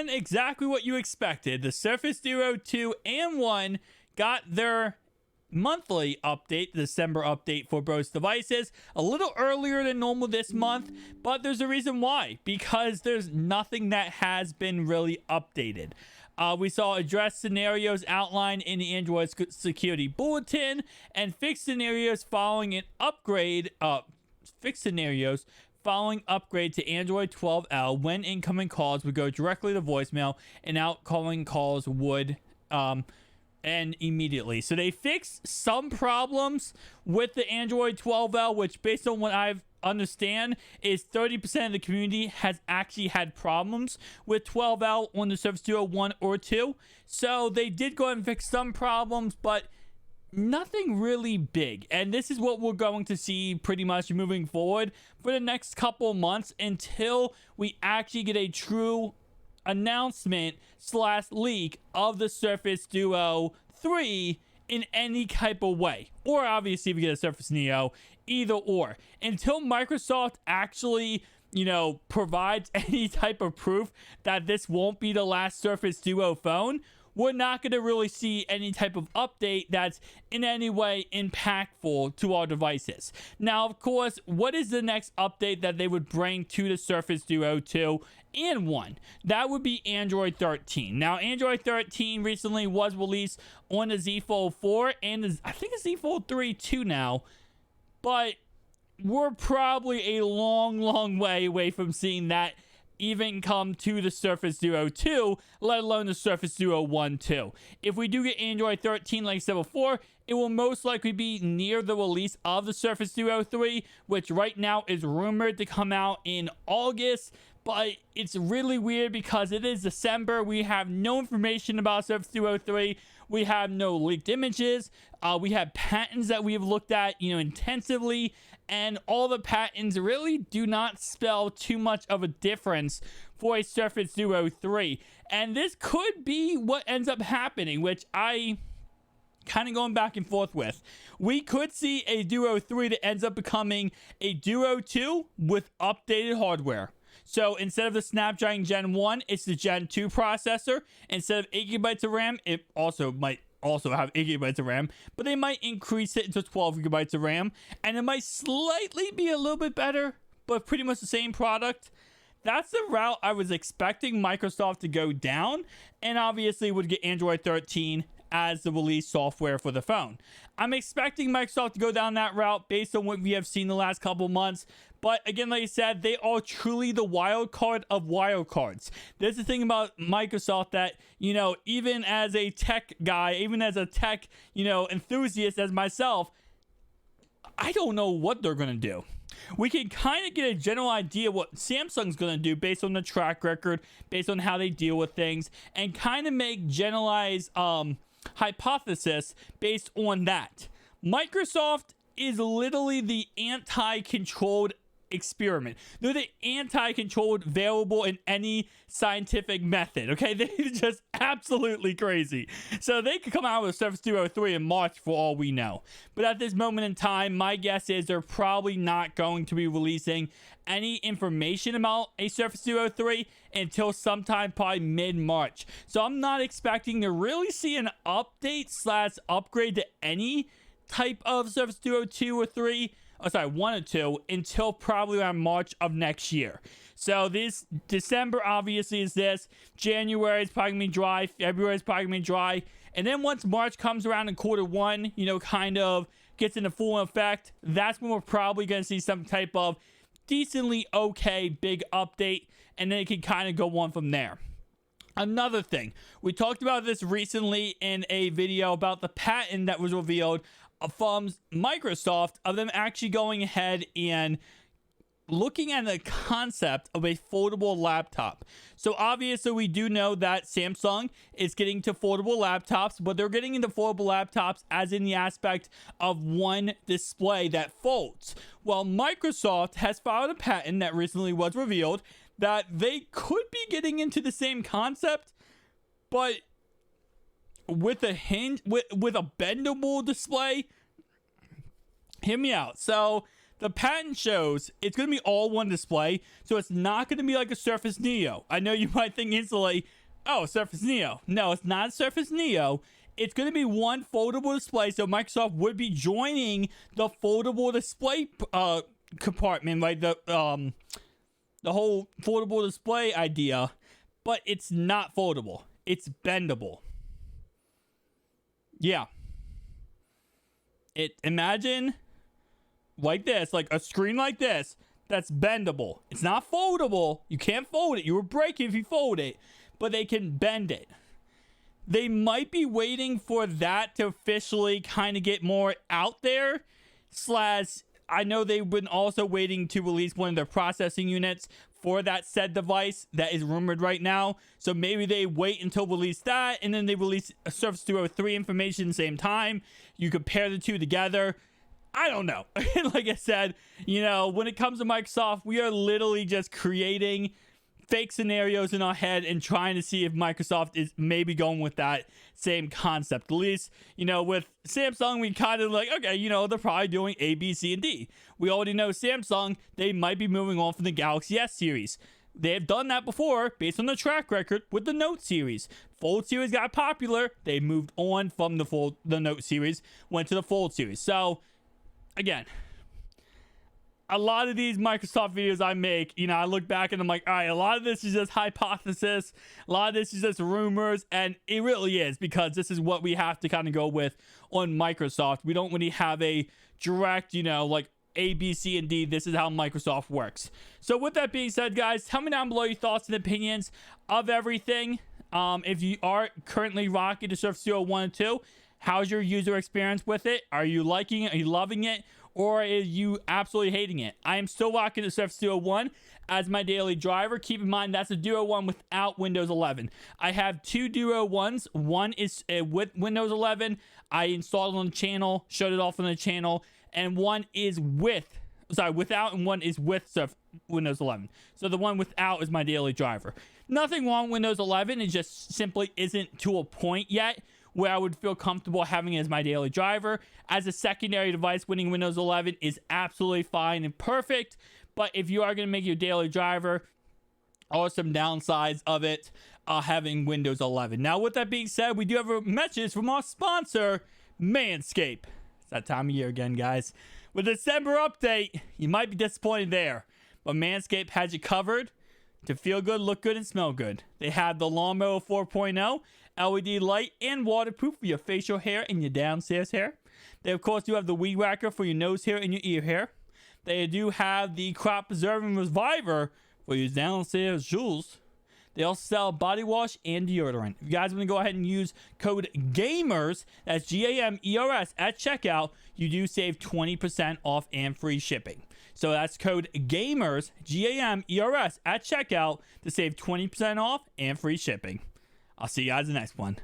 And exactly what you expected. The Surface Duo 2 and 1 got their monthly update, the December update for both devices, a little earlier than normal this month, but there's a reason why, because there's nothing that has been really updated. We saw address scenarios outlined in the Android Security Bulletin and fixed scenarios following an upgrade, following upgrade to Android 12L when incoming calls would go directly to voicemail and outgoing calls would end immediately. So they fixed some problems with the Android 12L, which based on what I've understand is 30% of the community has actually had problems with 12L on the Surface Duo 1 or 2. So they did go ahead and fix some problems, but nothing really big. And this is what we're going to see pretty much moving forward for the next couple months until we actually get a true announcement / leak of the Surface Duo 3 in any type of way. Or obviously if we get a Surface Neo, either or. Until Microsoft actually, provides any type of proof that this won't be the last Surface Duo phone, we're not going to really see any type of update that's in any way impactful to our devices. Now, of course, what is the next update that they would bring to the Surface Duo 2 and 1? That would be Android 13. Now, Android 13 recently was released on the Z Fold 4 and I think the Z Fold 3 too now, but we're probably a long way away from seeing that even come to the Surface Duo 2, let alone the Surface Duo 1 too. If we do get Android 13, like I said before, it will most likely be near the release of the Surface Duo 3, which right now is rumored to come out in August. But it's really weird because it is December. We have no information about Surface Duo 3. We have no leaked images. We have patents that we have looked at, intensively. And all the patents really do not spell too much of a difference for a Surface Duo 3. And this could be what ends up happening, which I kind of going back and forth with. We could see a Duo 3 that ends up becoming a Duo 2 with updated hardware. So instead of the Snapdragon Gen 1, it's the Gen 2 processor. Instead of 8GB of RAM, it might also have 8GB of RAM, but they might increase it to 12GB of RAM, and it might slightly be a little bit better, but pretty much the same product. That's the route I was expecting Microsoft to go down, and obviously would get Android 13 as the release software for the phone. I'm expecting Microsoft to go down that route based on what we have seen the last couple months. But again, like I said, they are truly the wild card of wild cards. There's the thing about Microsoft that, even as a tech guy, even as a tech, enthusiast as myself, I don't know what they're going to do. We can kind of get a general idea what Samsung's going to do based on the track record, based on how they deal with things, and kind of make generalized hypothesis based on that. Microsoft is literally the anti-controlled experiment. They're the anti-controlled variable in any scientific method, okay? They're just absolutely crazy. So they could come out with a Surface Duo 3 in March for all we know. But at this moment in time, my guess is they're probably not going to be releasing any information about a Surface Duo 3 until sometime probably mid-March. So I'm not expecting to really see an update / upgrade to any type of Surface Duo 2 or 3, 1 or 2, until probably around March of next year. So this December obviously is this. January is probably going to be dry. February is probably going to be dry. And then once March comes around in Q1, kind of gets into full effect, that's when we're probably going to see some type of decently okay big update. And then it can kind of go on from there. Another thing, we talked about this recently in a video about the patent that was revealed from Microsoft of them actually going ahead and looking at the concept of a foldable laptop. So obviously we do know that Samsung is getting to foldable laptops, but they're getting into foldable laptops as in the aspect of one display that folds. Well, Microsoft has filed a patent that recently was revealed that they could be getting into the same concept, but with a hinge, with a bendable display. Hear me out. So the patent shows it's going to be all one display, so it's not going to be like a Surface Neo. I know you might think instantly, oh, Surface Neo. No, it's not Surface Neo. It's going to be one foldable display, so Microsoft would be joining the foldable display compartment, like the whole foldable display idea, but it's not foldable. It's bendable. Yeah. Imagine like this, like a screen like this that's bendable. It's not foldable. You can't fold it. You will break it if you fold it, but they can bend it. They might be waiting for that to officially kind of get more out there. I know they've been also waiting to release one of their processing units for that said device that is rumored right now. So maybe they wait until release that, and then they release a Surface Duo 3 information at the same time. You compare the two together. I don't know. Like I said, when it comes to Microsoft, we are literally just creating fake scenarios in our head and trying to see if Microsoft is maybe going with that same concept. At least, with Samsung, we kind of like, okay, they're probably doing A, B, C, and D. We already know Samsung, they might be moving on from the Galaxy S series. They have done that before based on the track record with the Note series. Fold series got popular. They moved on from the Note series, went to the Fold series. So, again, a lot of these Microsoft videos I make, I look back and I'm like, all right, a lot of this is just hypothesis. A lot of this is just rumors. And it really is, because this is what we have to kind of go with on Microsoft. We don't really have a direct, like A, B, C, and D. This is how Microsoft works. So with that being said, guys, tell me down below your thoughts and opinions of everything. If you are currently rocking the Surface Duo 1 and 2, how's your user experience with it? Are you liking it? Are you loving it? Or are you absolutely hating it? I am still rocking the Surface Duo 1 as my daily driver. Keep in mind, that's a Duo 1 without Windows 11. I have two Duo 1s. One is with Windows 11. I installed it on the channel, showed it off on the channel. And one is without, and one is with Windows 11. So the one without is my daily driver. Nothing wrong with Windows 11. It just simply isn't to a point yet where I would feel comfortable having it as my daily driver. As a secondary device, winning Windows 11 is absolutely fine and perfect. But if you are going to make your daily driver, are some downsides of it having Windows 11. Now, with that being said, we do have a message from our sponsor, Manscaped. It's that time of year again, guys. With the December update, you might be disappointed there, but Manscaped has you covered to feel good, look good, and smell good. They have the Lawnmower 4.0, LED light, and waterproof for your facial hair and your downstairs hair. They, of course, do have the Weed Whacker for your nose hair and your ear hair. They do have the Crop Preserving Reviver for your downstairs jewels. They also sell body wash and deodorant. If you guys want to go ahead and use code GAMERS, that's GAMERS, at checkout, you do save 20% off and free shipping. So that's code GAMERS, GAMERS, at checkout to save 20% off and free shipping. I'll see you guys in the next one.